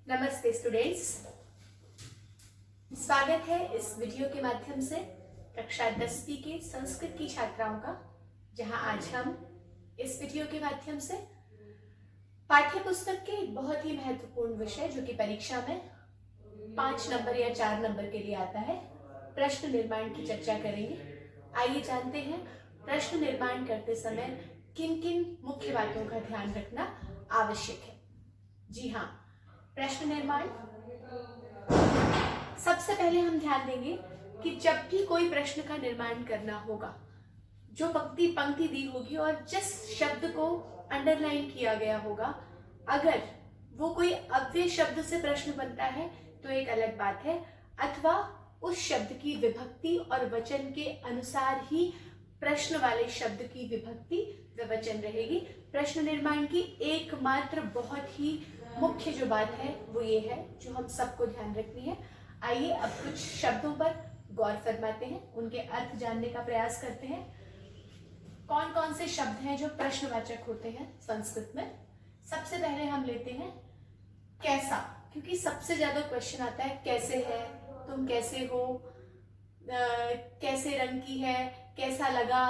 नमस्ते स्टूडेंट्स, स्वागत है इस वीडियो के माध्यम से कक्षा 10वीं के संस्कृत की छात्राओं का, जहां आज हम इस वीडियो के माध्यम से पाठ्य पुस्तक के एक बहुत ही महत्वपूर्ण विषय जो कि परीक्षा में 5 नंबर या 4 नंबर के लिए आता है, प्रश्न निर्माण की चर्चा करेंगे। आइए जानते हैं प्रश्न निर्माण करते समय किन किन मुख्य बातों का ध्यान रखना आवश्यक है। जी हाँ, प्रश्न निर्माण सबसे पहले हम ध्यान देंगे कि जब भी कोई प्रश्न का निर्माण करना होगा, जो पंक्ति दी होगी और जिस शब्द को अंडरलाइन किया गया होगा, अगर वो कोई अव्यय शब्द से प्रश्न बनता है तो एक अलग बात है, अथवा उस शब्द की विभक्ति और वचन के अनुसार ही प्रश्न वाले शब्द की विभक्ति व वचन रहेगी। प्रश्न निर्माण की एकमात्र बहुत ही मुख्य जो बात है वो ये है जो हम सबको ध्यान रखनी है। आइए अब कुछ शब्दों पर गौर फरमाते हैं, उनके अर्थ जानने का प्रयास करते हैं। कौन कौन से शब्द हैं जो प्रश्नवाचक होते हैं संस्कृत में। सबसे पहले हम लेते हैं कैसा, क्योंकि सबसे ज्यादा क्वेश्चन आता है कैसे है, तुम कैसे हो, कैसे रंग की है, कैसा लगा,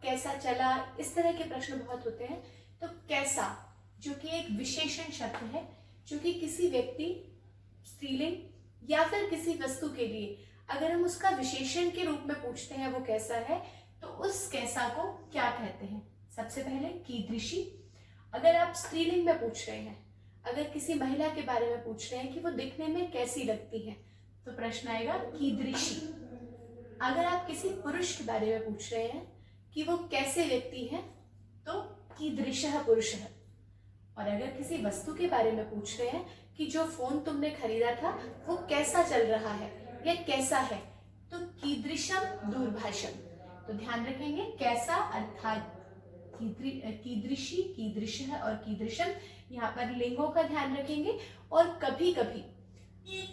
कैसा चला, इस तरह के प्रश्न बहुत होते हैं। तो कैसा जो कि एक विशेषण शब्द है, जो कि किसी व्यक्ति, स्त्रीलिंग या फिर किसी वस्तु के लिए अगर हम उसका विशेषण के रूप में पूछते हैं वो कैसा है, तो उस कैसा को क्या कहते हैं। सबसे पहले कीदृशी, अगर आप स्त्रीलिंग में पूछ रहे हैं, अगर किसी महिला के बारे में पूछ रहे हैं कि वो दिखने में कैसी लगती है, तो प्रश्न आएगा कीदृशी। अगर आप किसी पुरुष के बारे में पूछ रहे हैं कि वो कैसे व्यक्ति है, तो कीदृशः पुरुषः। और अगर किसी वस्तु के बारे में पूछ रहे हैं कि जो फोन तुमने खरीदा था वो कैसा चल रहा है या कैसा है, तो कीदृशम दूरभाषम। तो ध्यान रखेंगे कैसा अर्थात कीदृशी, कीदृशः और कीदृशम, यहाँ पर लिंगों का ध्यान रखेंगे। और कभी कभी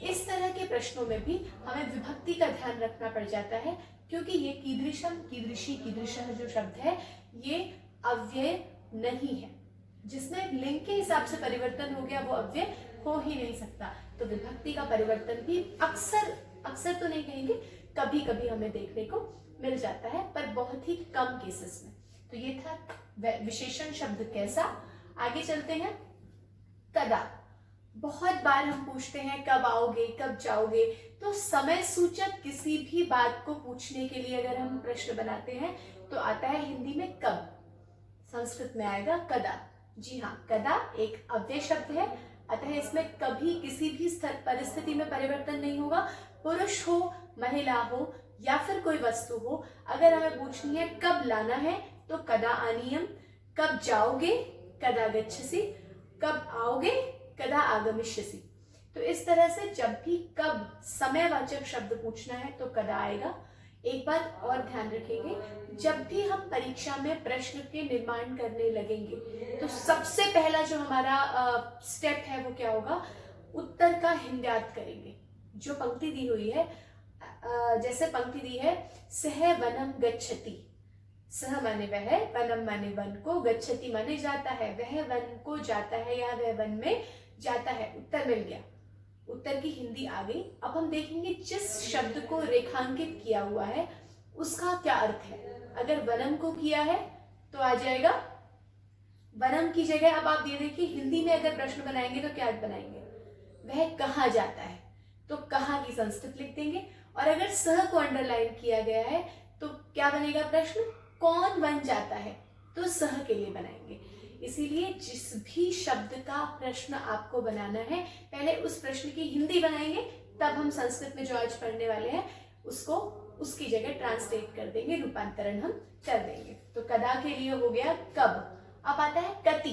इस तरह के प्रश्नों में भी हमें विभक्ति का ध्यान रखना पड़ जाता है, क्योंकि ये कीदृशम, कीदृशी, कीदृशः जो शब्द है ये अव्यय नहीं है। जिसमें लिंग के हिसाब से परिवर्तन हो गया वो अव्यय हो ही नहीं सकता। तो विभक्ति का परिवर्तन भी अक्सर तो नहीं कहेंगे, कभी कभी हमें देखने को मिल जाता है, पर बहुत ही कम केसेस में। तो ये था विशेषण शब्द कैसा। आगे चलते हैं कदा। बहुत बार हम पूछते हैं कब आओगे, कब जाओगे। तो समय सूचक किसी भी बात को पूछने के लिए अगर हम प्रश्न बनाते हैं तो आता है हिंदी में कब, संस्कृत में आएगा कदा। जी हाँ, कदा एक अव्यय शब्द है, अतः इसमें कभी किसी भी परिस्थिति में परिवर्तन नहीं होगा। पुरुष हो, महिला हो या फिर कोई वस्तु हो, अगर हमें पूछनी है कब लाना है तो कदा आनीयम, कब जाओगे कदा गच्छसि, कब आओगे कदा आगमिष्यसि। तो इस तरह से जब भी कब समयवाचक शब्द पूछना है तो कदा आएगा। एक बात और ध्यान रखेंगे, जब भी हम परीक्षा में प्रश्न के निर्माण करने लगेंगे तो सबसे पहला जो हमारा स्टेप है वो क्या होगा, उत्तर का हिंद्यात करेंगे। जो पंक्ति दी हुई है, जैसे पंक्ति दी है सह वनम गच्छति, सह माने वह, वनम माने वन को, गच्छति माने जाता है, वह वन को जाता है या वह वन में जाता है। उत्तर मिल गया, उत्तर की हिंदी आ गई। अब हम देखेंगे जिस शब्द को रेखांकित किया हुआ है उसका क्या अर्थ है। अगर वनम को किया है तो आ जाएगा वनम की जगह। अब आप ये देखिए हिंदी में अगर प्रश्न बनाएंगे तो क्या बनाएंगे, वह कहाँ जाता है, तो कहाँ की संस्कृत लिख देंगे। और अगर सह को अंडरलाइन किया गया है तो क्या बनेगा प्रश्न, कौन वन जाता है, तो सह के लिए बनाएंगे। इसीलिए जिस भी शब्द का प्रश्न आपको बनाना है पहले उस प्रश्न की हिंदी बनाएंगे, तब हम संस्कृत में जो आज पढ़ने वाले हैं उसको उसकी जगह ट्रांसलेट कर देंगे, रूपांतरण हम कर देंगे। तो कदा के लिए हो गया कब। अब आता है कति।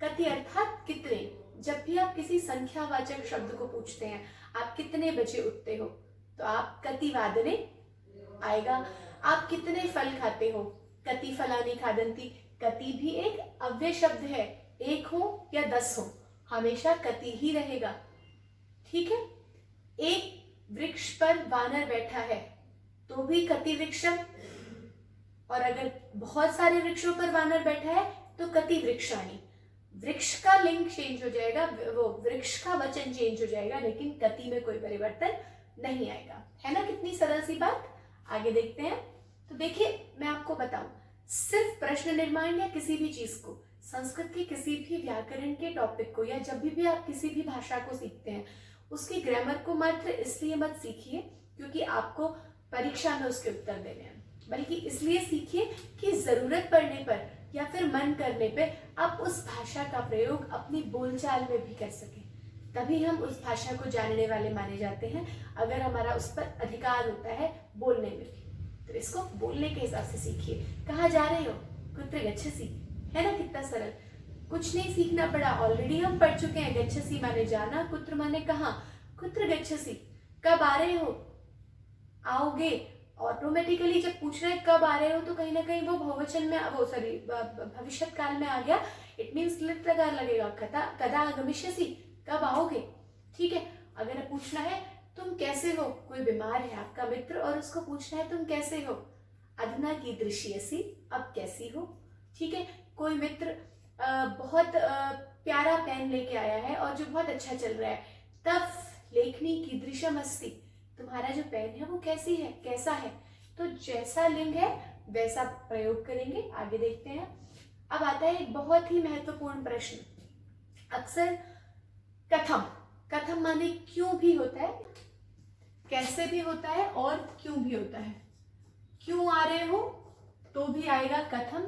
कति अर्थात कितने। जब भी आप किसी संख्यावाचक शब्द को पूछते हैं, आप कितने बजे उठते हो, तो आप कति वादने आएगा। आप कितने फल खाते हो, कति फलानि खादन्ति। कति भी एक अव्यय शब्द है, एक हो या 10 हो, हमेशा कति ही रहेगा। ठीक है। एक वृक्ष पर वानर बैठा है तो भी कति वृक्षम, और अगर बहुत सारे वृक्षों पर वानर बैठा है तो कति वृक्षाणी। वृक्ष का लिंग चेंज हो जाएगा, वो वृक्ष का वचन चेंज हो जाएगा, लेकिन कति में कोई परिवर्तन नहीं आएगा। है ना कितनी सरल सी बात। आगे देखते हैं। तो देखिए मैं आपको बताऊं, सिर्फ प्रश्न निर्माण या किसी भी चीज को, संस्कृत के किसी भी व्याकरण के टॉपिक को, या जब भी आप किसी भी भाषा को सीखते हैं, उसकी ग्रामर को मात्र इसलिए मत सीखिए क्योंकि आपको परीक्षा में उसके उत्तर देने हैं, बल्कि इसलिए सीखिए कि जरूरत पड़ने पर या फिर मन करने पे आप उस भाषा का प्रयोग अपनी बोलचाल में भी कर सकें। तभी हम उस भाषा को जानने वाले माने जाते हैं, अगर हमारा उस पर अधिकार होता है बोलने में भी। तो इसको बोलने के हिसाब से सीखिए। कहाँ जा रहे हो? कुत्र गच्छसि। है ना कितना सरल, कुछ नहीं सीखना पड़ा, ऑलरेडी हम पढ़ चुके हैं। गच्छसि माने जाना, कुत्र माने कहाँ। कुत्र गच्छसि, कब आ रहे हो? आओगे। ऑटोमेटिकली जब पूछ रहे हैं कब आ रहे हो, तो कहीं ना कहीं वो बहुवचन में, वो सॉरी भविष्य काल में आ गया। इट मीन्स लिट लगा लगेगा, कदा आगमिष्यसि, कब आओगे। ठीक है। अगर पूछना है तुम कैसे हो, कोई बीमार है आपका मित्र और उसको पूछना है तुम कैसे हो, अधुना कीदृशी असि, अब कैसी हो। ठीक है। कोई मित्र बहुत प्यारा पेन लेके आया है और जो बहुत अच्छा चल रहा है, तब लेखनी कीदृशम अस्ति, तुम्हारा जो पेन है वो कैसी है, कैसा है। तो जैसा लिंग है वैसा प्रयोग करेंगे। आगे देखते हैं। अब आता है एक बहुत ही महत्वपूर्ण प्रश्न। अक्सर कथम, कथम माने क्यों भी होता है, कैसे भी होता है और क्यों भी होता है। क्यों आ रहे हो तो भी आएगा कथम।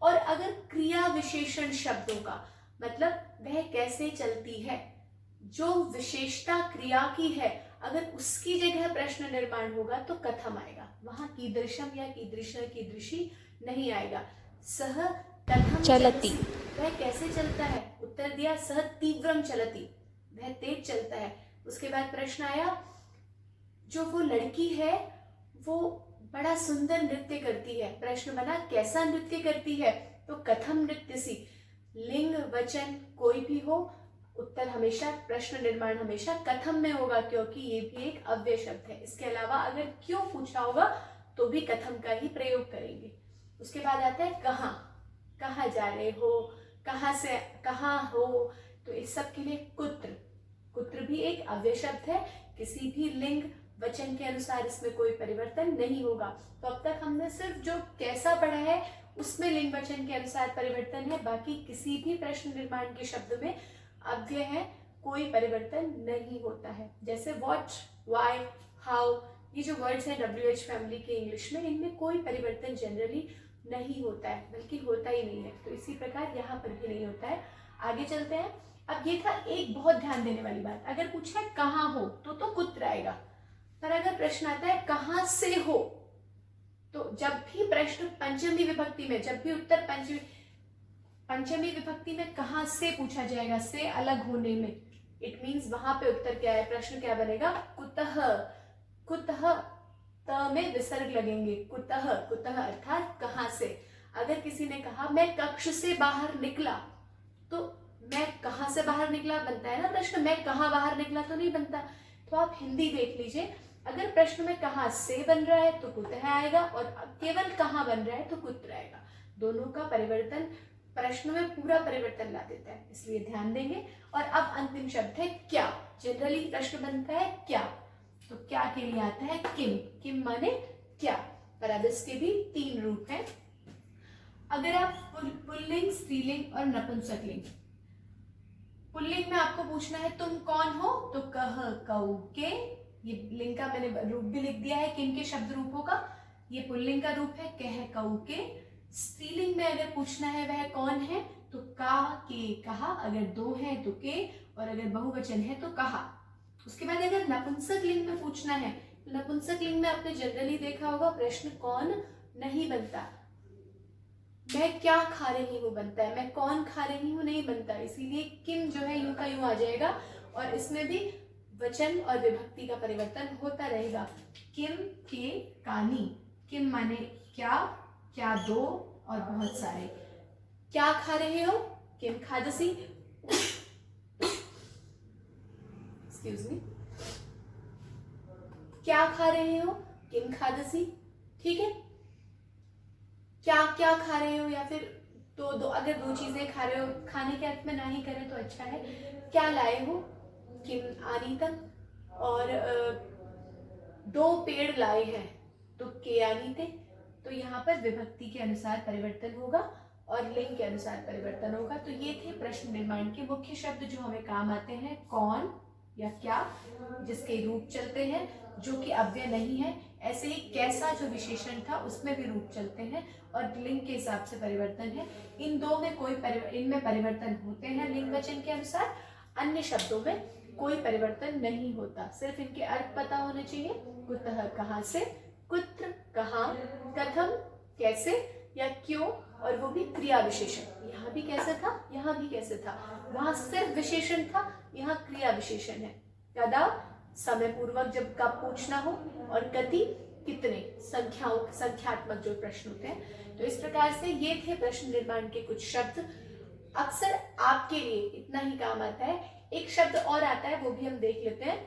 और अगर क्रिया विशेषण शब्दों का मतलब वह कैसे चलती है, जो विशेषता क्रिया की है, अगर उसकी जगह प्रश्न निर्माण होगा तो कथम आएगा। वहां कीदृशम या कीदृश कीदृशी नहीं आएगा। सह कथम चलति, वह कैसे चलता है। उत्तर दिया सह तीव्रम चलति, वह तेज चलता है। उसके बाद प्रश्न आया, जो वो लड़की है वो बड़ा सुंदर नृत्य करती है। प्रश्न बना कैसा नृत्य करती है, तो कथम नृत्यसी। लिंग वचन कोई भी हो, उत्तर हमेशा, प्रश्न निर्माण हमेशा कथम में होगा, क्योंकि ये भी एक अव्यय शब्द है। इसके अलावा अगर क्यों पूछा होगा तो भी कथम का ही प्रयोग करेंगे। उसके बाद आता है कहाँ, कहाँ जा रहे हो, कहाँ से, कहाँ हो। तो इस सब के लिए कुत्र, कुत्र भी एक अव्यय शब्द है। किसी भी लिंग वचन के अनुसार इसमें कोई परिवर्तन नहीं होगा। तो अब तक हमने सिर्फ जो कैसा पढ़ा है उसमें लिंग वचन के अनुसार परिवर्तन है, बाकी किसी भी प्रश्न निर्माण के शब्द में अव्यय है, कोई परिवर्तन नहीं होता है। जैसे व्हाट, व्हाई, हाउ, ये जो वर्ड्स हैं WH फैमिली के इंग्लिश में, इनमें कोई परिवर्तन जनरली नहीं होता है, बल्कि होता ही नहीं है। तो इसी प्रकार यहाँ पर भी नहीं होता है। आगे चलते हैं। अब ये था एक बहुत ध्यान देने वाली बात, अगर पूछा है कहाँ हो तो कुत्र आएगा, पर अगर प्रश्न आता है कहाँ से हो, तो जब भी प्रश्न पंचमी विभक्ति में, जब भी उत्तर पंचमी विभक्ति में कहाँ से पूछा जाएगा, से अलग होने में, इट मीन्स वहां पे उत्तर क्या है, प्रश्न क्या बनेगा, कुतः। कुतः त में विसर्ग लगेंगे, कुतः, कुतः अर्थात कहाँ से। अगर किसी ने कहा मैं कक्ष से बाहर निकला, तो मैं कहाँ से बाहर निकला बनता है ना प्रश्न, मैं कहाँ बाहर निकला तो नहीं बनता। तो आप हिंदी देख लीजिए, अगर प्रश्न में कहाँ से बन रहा है तो कुतः आएगा, और केवल कहाँ बन रहा है तो कुत्र आएगा। दोनों का परिवर्तन प्रश्न में पूरा परिवर्तन ला देता है, इसलिए ध्यान देंगे। और अब अंतिम शब्द है क्या। जनरली प्रश्न बनता है क्या, तो क्या के लिए आता है किम। किम माने क्या, पर अब इसके भी 3 रूप हैं। अगर आप पुल्लिंग, स्त्रीलिंग और नपुंसकलिंग, पुल्लिंग में आपको पूछना है तुम कौन हो, तो कह, कऊ, के। ये लिंग का मैंने रूप भी लिख दिया है, किन के शब्द रूपों का। ये पुल्लिंग का रूप है, कह, कऊ, के। स्त्रीलिंग में अगर पूछना है वह कौन है, तो का, के, कहा। अगर 2 है तो के, और अगर बहुवचन है तो कहा। उसके बाद अगर नपुंसक लिंग में पूछना है, तो नपुंसक लिंग में आपने जनरली देखा होगा प्रश्न कौन नहीं बनता, मैं क्या खा रही हूँ बनता है, मैं कौन खा रही हूँ नहीं बनता। इसीलिए किम जो है यूं का यूं आ जाएगा, और इसमें भी वचन और विभक्ति का परिवर्तन होता रहेगा। किम, के, कानी। किम माने क्या, क्या 2 और बहुत सारे। क्या खा रहे हो, किम खादसी। Excuse me. क्या खा रहे हो, किम खादसी। ठीक है। क्या क्या खा रहे हो, या फिर तो अगर दो चीजें खा रहे हो, खाने के अर्थ में ना ही करें तो अच्छा है। क्या लाए हो, किम आनीतम, और दो पेड़ लाए हैं तो के आनीते। तो यहाँ पर विभक्ति के अनुसार परिवर्तन होगा और लिंग के अनुसार परिवर्तन होगा। तो ये थे प्रश्न निर्माण के मुख्य शब्द जो हमें काम आते हैं। कौन या क्या, जिसके रूप चलते हैं जो कि अव्यय नहीं है। ऐसे ही कैसा जो विशेषण था उसमें भी रूप चलते हैं और लिंग के हिसाब से परिवर्तन है। इन दो में इनमें परिवर्तन होते हैं लिंग वचन के अनुसार, अन्य शब्दों में कोई परिवर्तन नहीं होता। सिर्फ इनके अर्थ पता होने चाहिए। कुतः कहाँ से, कुत्र कहाँ, कथम कैसे या क्यों, और वो भी क्रिया विशेषण। यहाँ भी कैसे था, यहाँ भी कैसे था। वहां सिर्फ विशेषण था, यहाँ क्रिया विशेषण है। कदा समय पूर्वक जब कब पूछना हो, और कति कितने संख्यात्मक जो प्रश्न होते हैं। तो इस प्रकार से ये थे प्रश्न निर्माण के कुछ शब्द। अक्सर आपके लिए इतना ही काम आता है। एक शब्द और आता है, वो भी हम देख लेते हैं।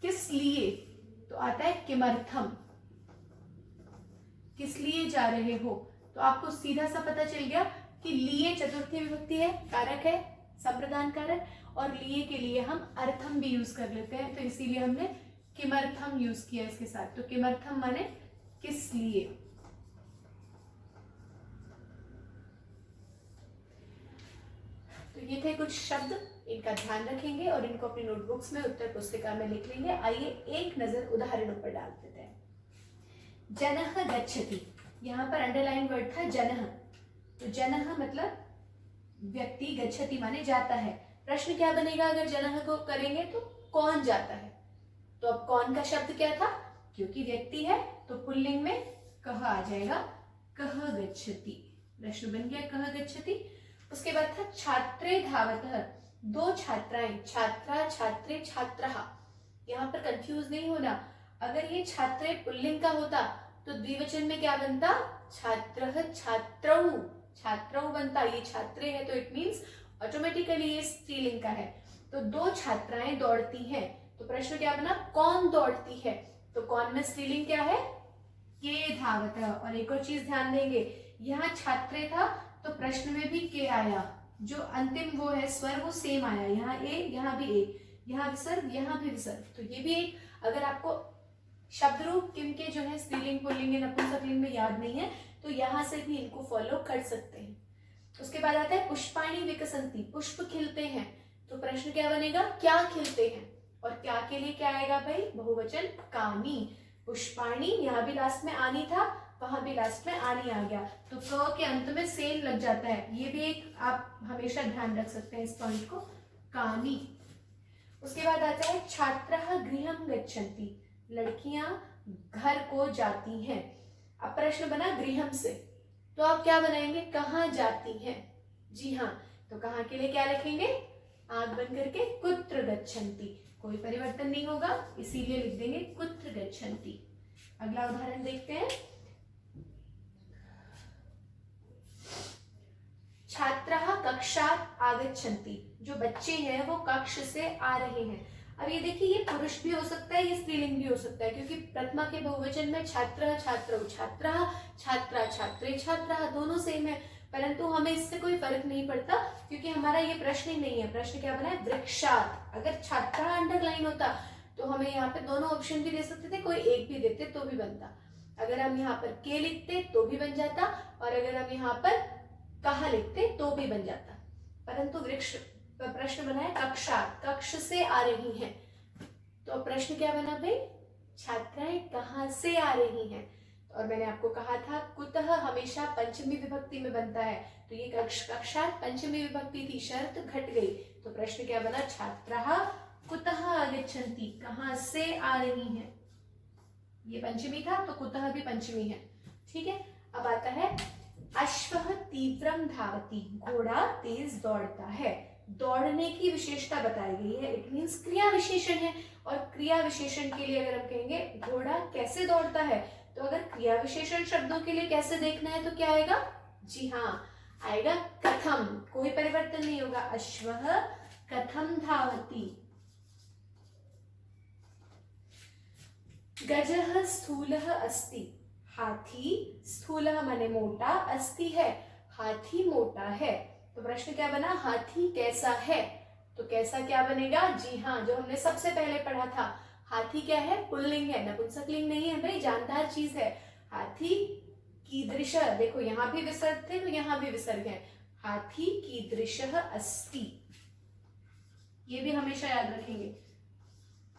किस लिए, तो आता है किमर्थम। किस लिए जा रहे हो, तो आपको सीधा सा पता चल गया कि लिए चतुर्थी विभक्ति है, कारक है, संप्रदान कारक, और लिए के लिए हम अर्थम भी यूज कर लेते हैं। तो इसीलिए हमने किमर्थम यूज किया इसके साथ। तो किमर्थम माने किस लिए। तो ये थे कुछ शब्द, इनका ध्यान रखेंगे और इनको अपनी नोटबुक्स में उत्तर पुस्तिका में लिख लेंगे। आइए एक नजर उदाहरणों पर डाल देते हैं। जनः गच्छति, यहाँ पर अंडरलाइन वर्ड था जनः। तो जनः मतलब व्यक्ति, गच्छति माने जाता है। प्रश्न क्या बनेगा अगर जनः को करेंगे तो, कौन जाता है। तो अब कौन का शब्द क्या था, क्योंकि व्यक्ति है तो पुल्लिंग में कह आ जाएगा, कह गच्छति। प्रश्न बन गया कह गच्छति। उसके बाद था छात्रे धावतः, दो छात्राएं, छात्रा छात्रे छात्रः। यहाँ पर कंफ्यूज नहीं होना। अगर ये छात्रे पुल्लिंग का होता तो द्विवचन में क्या बनता, छात्रः छात्रौ, छात्रौ बनता। ये छात्रे है तो इट मींस ऑटोमेटिकली ये स्त्रीलिंग का है। तो दो छात्राएं दौड़ती हैं, तो प्रश्न क्या बना, कौन दौड़ती है। तो कौन में स्त्रीलिंग क्या है, के धावतः। और एक और चीज ध्यान देंगे, यहाँ छात्रे था तो प्रश्न में भी के आया, जो अंतिम वो है स्वर वो सेम आया। यहाँ ए, यहाँ भी ए, यहाँ विसर्ग, यहाँ भी विसर्ग। तो ये भी एक, अगर आपको शब्द रूप किम के जो है स्त्रीलिंग पुल्लिंग नपुंसकलिंग में याद नहीं है तो यहाँ से भी इनको फॉलो कर सकते हैं। उसके बाद आता है पुष्पाणि विकसंति, पुष्प खिलते हैं। तो प्रश्न क्या बनेगा, क्या खिलते हैं। और क्या के लिए क्या आएगा भाई, बहुवचन कानी। पुष्पाणि, यहाँ भी लास्ट में आनी था, वहां भी लास्ट में आनी आ गया, तो क के अंत में सेन लग जाता है। ये भी एक आप हमेशा ध्यान रख सकते हैं इस पॉइंट को, कानी। उसके बाद आता है छात्रः गृहं गच्छन्ति, लड़कियां घर को जाती हैं। अब प्रश्न बना गृहम से, तो आप क्या बनाएंगे, कहाँ जाती हैं। जी हाँ, तो कहाँ के लिए क्या लिखेंगे, आंख बंद करके कुत्र गच्छन्ति, कोई परिवर्तन नहीं होगा, इसीलिए लिख देंगे कुत्र गच्छन्ति। अगला उदाहरण देखते हैं। छात्राः कक्षात् आगच्छन्ति, जो बच्चे हैं वो कक्ष से आ रहे हैं। अब ये देखिए, ये पुरुष भी हो सकता है, ये स्त्रीलिंग भी हो सकता है, क्योंकि प्रथमा के बहुवचन में छात्रः छात्रौ छात्राः, छात्रा छात्रे छात्राः दोनों सेम है, परंतु हमें इससे कोई फर्क नहीं पड़ता क्योंकि हमारा ये प्रश्न ही नहीं है। प्रश्न क्या बना है, वृक्षात्। अगर छात्रा अंडरलाइन होता तो हमें यहाँ पे दोनों ऑप्शन भी दे सकते थे, कोई एक भी देते तो भी बनता। अगर हम यहाँ पर के लिखते तो भी बन जाता, और अगर हम यहाँ पर कहा लिखते तो भी बन जाता, परंतु वृक्ष प्रश्न बना है कक्षा, कक्ष से आ रही हैं। तो प्रश्न क्या बना भाई, छात्राएं कहाँ से आ रही हैं। और मैंने आपको कहा था कुतः हमेशा पंचमी विभक्ति में बनता है, तो ये कक्षा पंचमी विभक्ति थी, शर्त घट गई। तो प्रश्न क्या बना, छात्राः कुतः आगच्छन्ति, कहाँ से आ रही हैं। ये पंचमी था तो कुतः भी पंचमी है, ठीक है। अब आता है अश्वः तीव्रम धावति, घोड़ा तेज दौड़ता है। दौड़ने की विशेषता बताई गई है, इट मींस क्रिया विशेषण है, और क्रिया विशेषण के लिए अगर हम कहेंगे घोड़ा कैसे दौड़ता है, तो अगर क्रिया विशेषण शब्दों के लिए कैसे देखना है तो क्या आएगा, जी हाँ आएगा कथम, कोई परिवर्तन नहीं होगा। अश्वः कथम धावति। गजः स्थूलः अस्ति, हाथी स्थूलः माने मोटा, अस्ति है, हाथी मोटा है। तो प्रश्न क्या बना, हाथी कैसा है। तो कैसा क्या बनेगा, जी हाँ, जो हमने सबसे पहले पढ़ा था, हाथी क्या है, पुल्लिंग है, नपुंसकलिंग नहीं है भाई, जानदार चीज है। हाथी कीदृश, देखो यहाँ भी विसर्ग थे तो यहाँ भी विसर्ग है, हाथी कीदृशः अस्ति। ये भी हमेशा याद रखेंगे।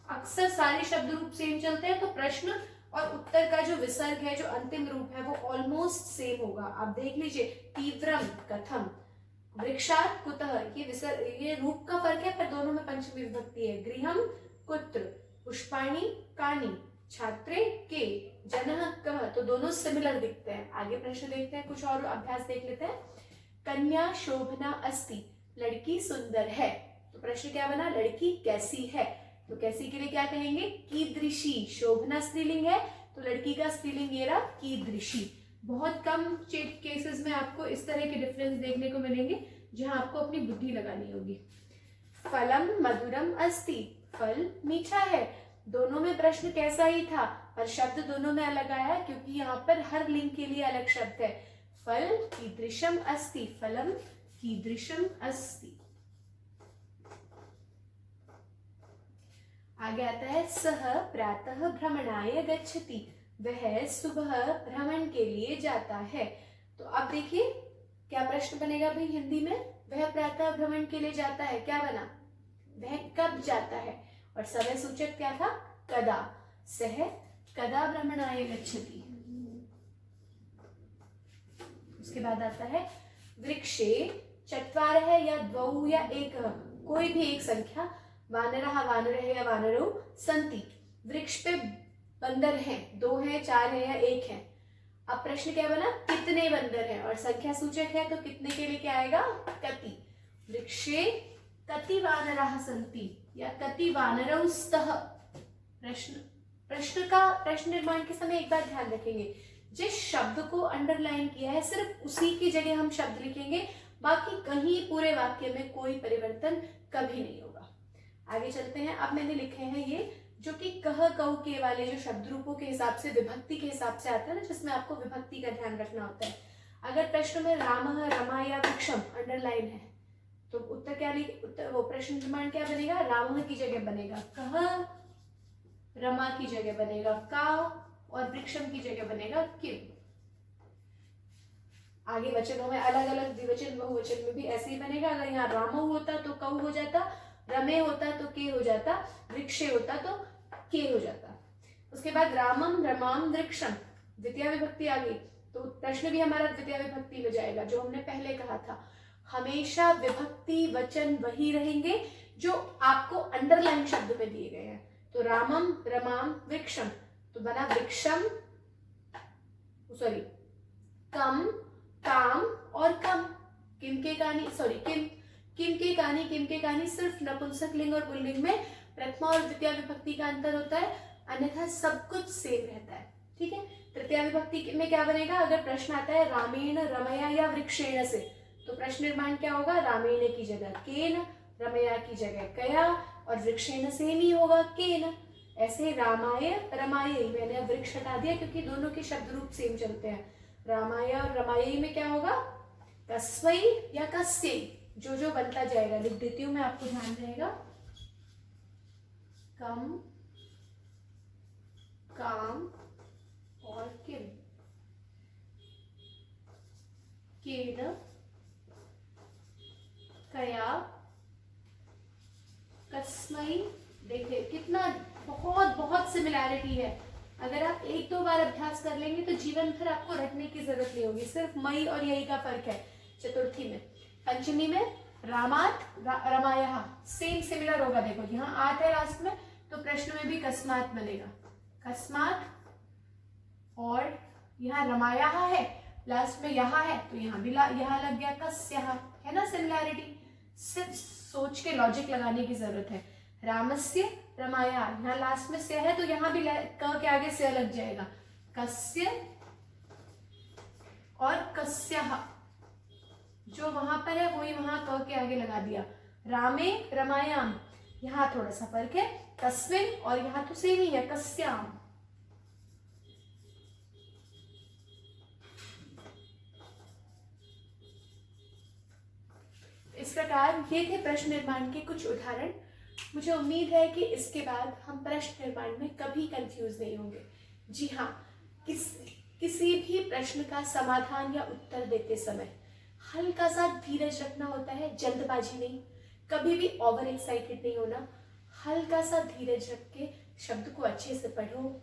अक्सर सारे शब्द रूप सेम चलते हैं, तो प्रश्न और उत्तर का जो विसर्ग है, जो अंतिम रूप है, वो ऑलमोस्ट सेम होगा। आप देख लीजिए, तीव्रम कथम, वृक्षात् कुतः, ये रूप का फर्क है, पर दोनों में पंचमी विभक्ति है। गृहम कुत्र, पुष्पाणि कानि, छात्रे के, जनः कः, तो दोनों सिमिलर दिखते हैं। आगे प्रश्न देखते हैं, कुछ और अभ्यास देख लेते हैं। कन्या शोभना अस्ति, लड़की सुंदर है। तो प्रश्न क्या बना, लड़की कैसी है। तो कैसी के लिए क्या कहेंगे, कीदृशी। शोभना स्त्रीलिंग है, तो लड़की का स्त्रीलिंग ये रहा कीदृशी। बहुत कम केसेस में आपको इस तरह के डिफरेंस देखने को मिलेंगे, जहां आपको अपनी बुद्धि लगानी होगी। फलम मधुरम अस्ति, फल मीठा है। दोनों में प्रश्न कैसा ही था, पर शब्द दोनों में अलग आया, क्योंकि यहाँ पर हर लिंग के लिए अलग शब्द है। फल कीदृशम अस्ति, फलम कीदृशम अस्ति। आगे आता है, सह प्रातः भ्रमणाय गच्छति, वह सुबह भ्रमण के लिए जाता है। तो अब देखिए क्या प्रश्न बनेगा भाई हिंदी में, वह प्रातः भ्रमण के लिए जाता है, क्या बना, वह कब जाता है, और समय सूचक क्या था, कदा। सह कदा भ्रमणाय गच्छति। उसके बाद आता है, वृक्षे चत्वारः या द्वौ या एकः, कोई भी एक संख्या, वानरः वानरः या वानरौ सन्ति, वृक्ष पे बंदर हैं, 2 हैं, 4 हैं या 1 है। अब प्रश्न क्या बना, कितने बंदर हैं, और संख्या सूचक है, तो कितने के लिए क्या आएगा, कति। वृक्षे कति वानरः सन्ति या कति वानरौ स्तः। प्रश्न निर्माण के समय एक बात ध्यान रखेंगे, जिस शब्द को अंडरलाइन किया है सिर्फ उसी की जगह हम शब्द लिखेंगे, बाकी कहीं पूरे वाक्य में कोई परिवर्तन कभी नहीं होगा। आगे चलते हैं। अब मैंने लिखे हैं ये, जो कि कह कऊ के वाले जो शब्द रूपों के हिसाब से, विभक्ति के हिसाब से आते हैं ना, जिसमें आपको विभक्ति का ध्यान रखना होता है। अगर प्रश्न में रामः रमा या वृक्षम अंडरलाइन है, तो उत्तर क्या उत्तर, वो प्रश्न निर्माण क्या बनेगा, रामः की जगह बनेगा कह, रमा की जगह बनेगा का, और वृक्षम की जगह बनेगा किम। आगे वचनों में अलग अलग द्विवचन बहुवचन में भी ऐसे ही बनेगा। अगर यहाँ रामो होता तो कऊ हो जाता, रमे होता तो के हो जाता, वृक्षे होता तो के हो जाता। उसके बाद रामम रमाम वृक्षम, द्वितीय विभक्ति आ गई, तो प्रश्न भी हमारा द्वितीय विभक्ति में जाएगा, जो हमने पहले कहा था। हमेशा विभक्ति वचन वही रहेंगे जो आपको अंडरलाइन शब्द में दिए गए हैं। तो रामम रमाम वृक्षम, तो बना वृक्षम, सॉरी कम, काम और कम। किम के कहानी, सॉरी किम के कहानी सिर्फ नपुंसक लिंग और पुल्लिंग में प्रथमा और द्वितीय विभक्ति का अंतर होता है, अन्यथा सब कुछ सेम रहता है। ठीक है, तृतीय विभक्ति में क्या बनेगा, अगर प्रश्न आता है रामेण रमया या वृक्षेण से, तो प्रश्न निर्माण क्या होगा, रामेण की जगह केन, रमया की जगह कया, और वृक्षेण सेम ही होगा केन। ऐसे रामाय रमाय, मैंने वृक्ष हटा दिया क्योंकि दोनों के शब्द रूप सेम चलते हैं। रामाय और रमाय में क्या होगा, कस्मै या कस्यै, जो जो बनता जाएगा लिख देती हूं मैं, आपको ध्यान रहेगा। कम, काम और किम, केन, कया, कस्मै। देखिए कितना बहुत बहुत सिमिलैरिटी है। अगर आप 1-2 बार अभ्यास कर लेंगे तो जीवन भर आपको रटने की जरूरत नहीं होगी, सिर्फ मई और यही का फर्क है चतुर्थी में। पंचमी में रामात रमायः, सेम सिमिलर होगा। देखो यहाँ आत है लास्ट में, तो प्रश्न में भी कस्मात बनेगा, कस्मात, और यहाँ रमायः है लास्ट में, यहाँ है तो यहाँ भी यहाँ लग गया कस्यः, है ना सिमिलैरिटी। सिर्फ सोच के लॉजिक लगाने की जरूरत है। रामस्य रमाया, यहाँ लास्ट में से है तो यहाँ भी क के आगे से लग जाएगा, कस्य और कस्यः, जो वहां पर है वही वहां क के आगे लगा दिया। रामे रमायाम, यहाँ थोड़ा सा फर्क है, कस्मिन, और यहाँ तो सेम ही है कस्याम। प्रकार ये थे प्रश्न निर्माण के कुछ उदाहरण। मुझे उम्मीद है कि इसके बाद हम प्रश्न निर्माण में कभी कंफ्यूज नहीं होंगे। जी हाँ, किसी भी प्रश्न का समाधान या उत्तर देते समय हल्का सा धीरज रखना होता है, जल्दबाजी नहीं, कभी भी ओवर एक्साइटेड नहीं होना। हल्का सा धीरज रख के शब्द को अच्छे से पढ़ो,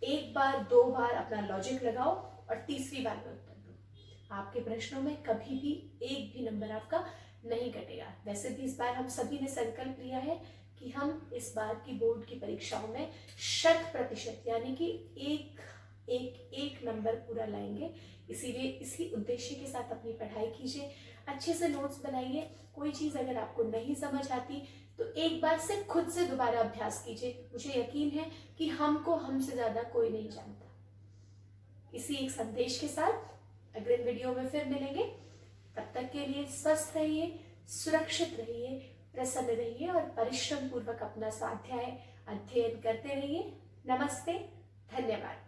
एक बार दो बार अपना लॉजिक लगाओ और तीसरी बार में उत्तर दो। आपके प्रश्नों में कभी भी एक भी नंबर आपका नहीं घटेगा। वैसे भी इस बार हम सभी ने संकल्प लिया है कि हम इस बार की बोर्ड की परीक्षाओं में 100% यानी कि एक नंबर पूरा लाएंगे। इसीलिए इसी उद्देश्य के साथ अपनी पढ़ाई कीजिए, अच्छे से नोट्स बनाइए। कोई चीज़ अगर आपको नहीं समझ आती तो एक बार से खुद से दोबारा अभ्यास कीजिए। मुझे यकीन है कि हमको हमसे ज़्यादा कोई नहीं जानता। इसी एक संदेश के साथ अगले वीडियो में फिर मिलेंगे। तब तक के लिए स्वस्थ रहिए, सुरक्षित रहिए, प्रसन्न रहिए और परिश्रम पूर्वक अपना स्वाध्याय अध्ययन करते रहिए। नमस्ते, धन्यवाद।